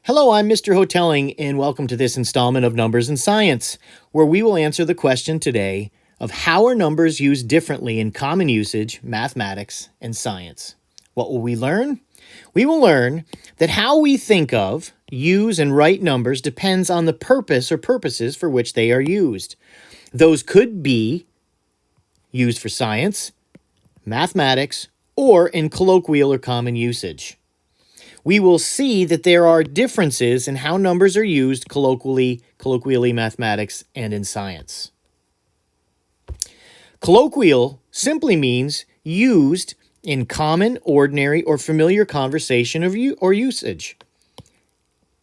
Hello, I'm Mr. Hotelling, and welcome to this installment of Numbers in Science, where we will answer the question today of how are numbers used differently in common usage, mathematics, and science. What will we learn? We will learn that how we think of, use, and write numbers depends on the purpose or purposes for which they are used. Those could be used for science, mathematics, or in colloquial or common usage. We will see that there are differences in how numbers are used colloquially mathematics, and in science. Colloquial simply means used in common, ordinary, or familiar conversation or usage.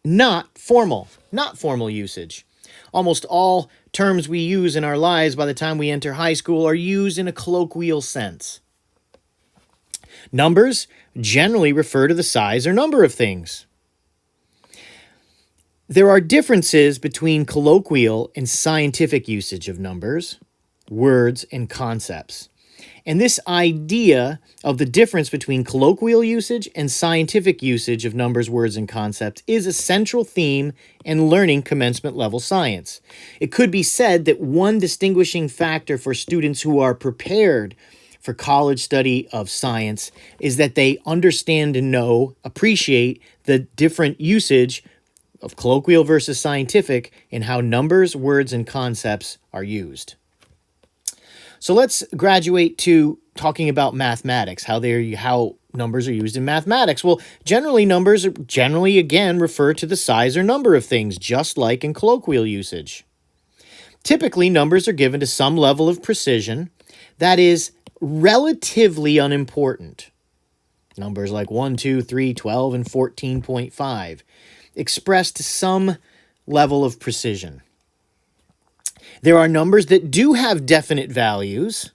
Not formal usage. Almost all terms we use in our lives by the time we enter high school are used in a colloquial sense. Numbers generally refer to the size or number of things. There are differences between colloquial and scientific usage of numbers, words, and concepts. And this idea of the difference between colloquial usage and scientific usage of numbers, words, and concepts is a central theme in learning commencement level science. It could be said that one distinguishing factor for students who are prepared for college study of science is that they understand and appreciate the different usage of colloquial versus scientific and how numbers, words, and concepts are used. So let's graduate to talking about mathematics, how numbers are used in mathematics. Well, numbers again refer to the size or number of things, just like in colloquial usage. Typically, numbers are given to some level of precision that is relatively unimportant. Numbers like 1, 2, 3, 12, and 14.5 expressed to some level of precision. There are numbers that do have definite values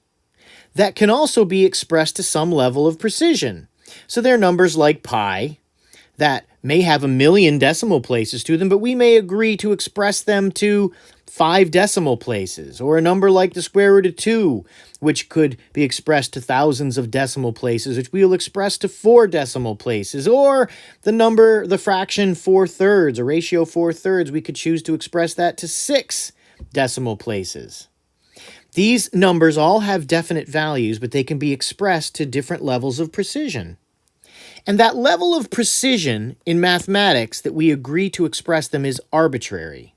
that can also be expressed to some level of precision. So there are numbers like pi that may have 1,000,000 decimal places to them, but we may agree to express them to 5 decimal places, or a number like the square root of 2, which could be expressed to thousands of decimal places, which we will express to 4 decimal places, or the fraction 4/3, a ratio 4/3, we could choose to express that to 6 decimal places. These numbers all have definite values, but they can be expressed to different levels of precision. And that level of precision in mathematics that we agree to express them is arbitrary.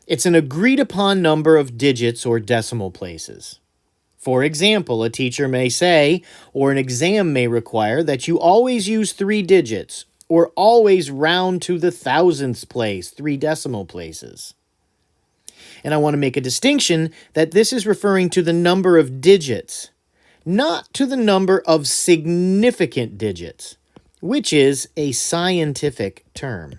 It's an agreed upon number of digits or decimal places. For example, a teacher may say, or an exam may require, that you always use 3 digits, or always round to the thousandth place, 3 decimal places. And I want to make a distinction that this is referring to the number of digits, not to the number of significant digits, which is a scientific term.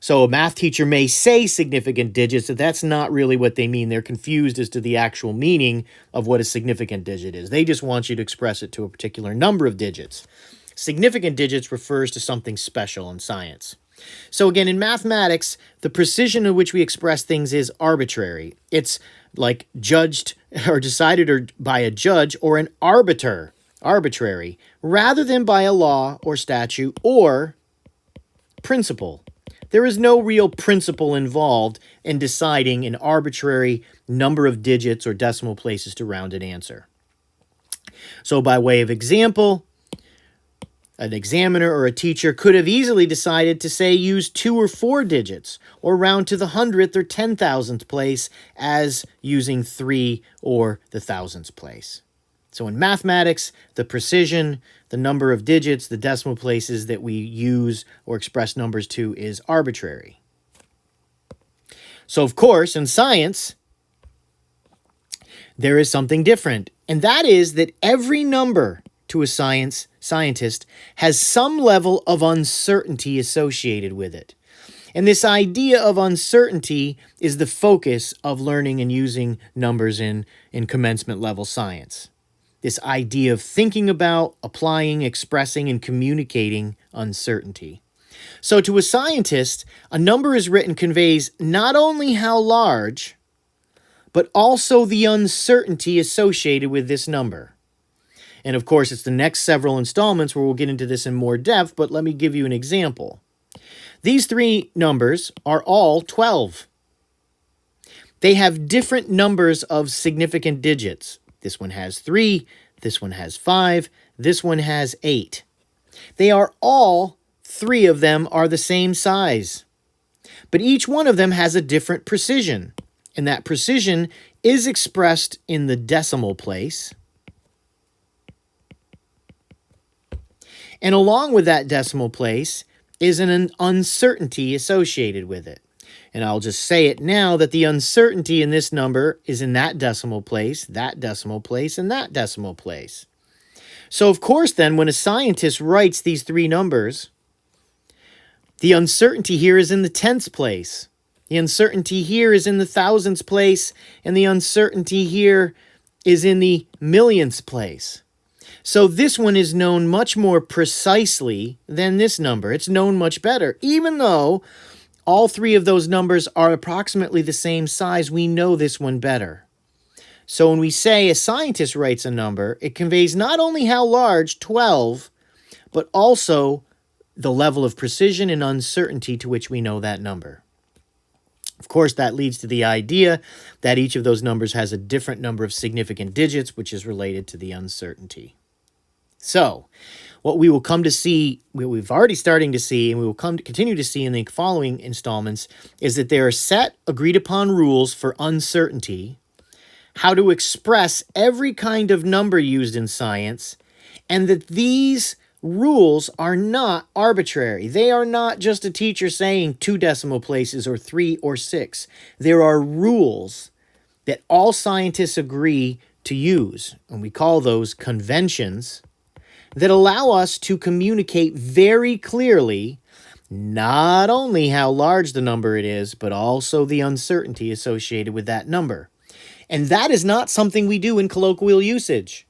So a math teacher may say significant digits, but that's not really what they mean. They're confused as to the actual meaning of what a significant digit is. They just want you to express it to a particular number of digits. Significant digits refers to something special in science. So again, in mathematics, the precision in which we express things is arbitrary. It's like judged or decided by a judge or an arbiter, arbitrary, rather than by a law or statute or principle. There is no real principle involved in deciding an arbitrary number of digits or decimal places to round an answer. So by way of example, an examiner or a teacher could have easily decided to say use 2 or 4 digits or round to the 100th or 10,000th place as using 3 or the 1,000th place. So in mathematics, the precision, the number of digits, the decimal places that we use or express numbers to is arbitrary. So of course, in science, there is something different, and that is that every number to a scientist has some level of uncertainty associated with it. And this idea of uncertainty is the focus of learning and using numbers in commencement level science. This idea of thinking about, applying, expressing, and communicating uncertainty. So to a scientist, a number is written conveys not only how large, but also the uncertainty associated with this number. And of course, it's the next several installments where we'll get into this in more depth, but let me give you an example. These three numbers are all 12. They have different numbers of significant digits. This one has 3, this one has 5, this one has 8. They are all, 3 of them are the same size. But each one of them has a different precision. And that precision is expressed in the decimal place. And along with that decimal place is an uncertainty associated with it. And I'll just say it now that the uncertainty in this number is in that decimal place, and that decimal place. So of course then, when a scientist writes these three numbers, the uncertainty here is in the tenths place. The uncertainty here is in the thousandths place, and the uncertainty here is in the millionths place. So this one is known much more precisely than this number. It's known much better. Even though all three of those numbers are approximately the same size, we know this one better. So when we say a scientist writes a number, it conveys not only how large, 12, but also the level of precision and uncertainty to which we know that number. Of course, that leads to the idea that each of those numbers has a different number of significant digits, which is related to the uncertainty. So, what we will come to see, what we've already starting to see, and we will continue to see in the following installments, is that there are set, agreed-upon rules for uncertainty, how to express every kind of number used in science, and that these rules are not arbitrary. They are not just a teacher saying 2 decimal places or 3 or 6. There are rules that all scientists agree to use, and we call those conventions, that allow us to communicate very clearly not only how large the number it is, but also the uncertainty associated with that number. And that is not something we do in colloquial usage.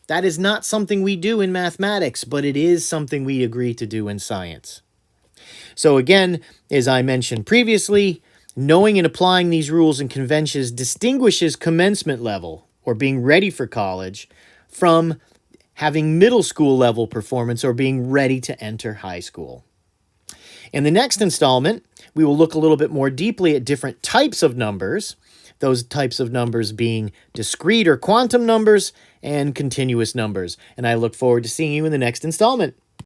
That is not something we do in mathematics, but it is something we agree to do in science. So again, as I mentioned previously, knowing and applying these rules and conventions distinguishes commencement level, or being ready for college, from having middle school level performance or being ready to enter high school. In the next installment, we will look a little bit more deeply at different types of numbers, those types of numbers being discrete or quantum numbers and continuous numbers. And I look forward to seeing you in the next installment.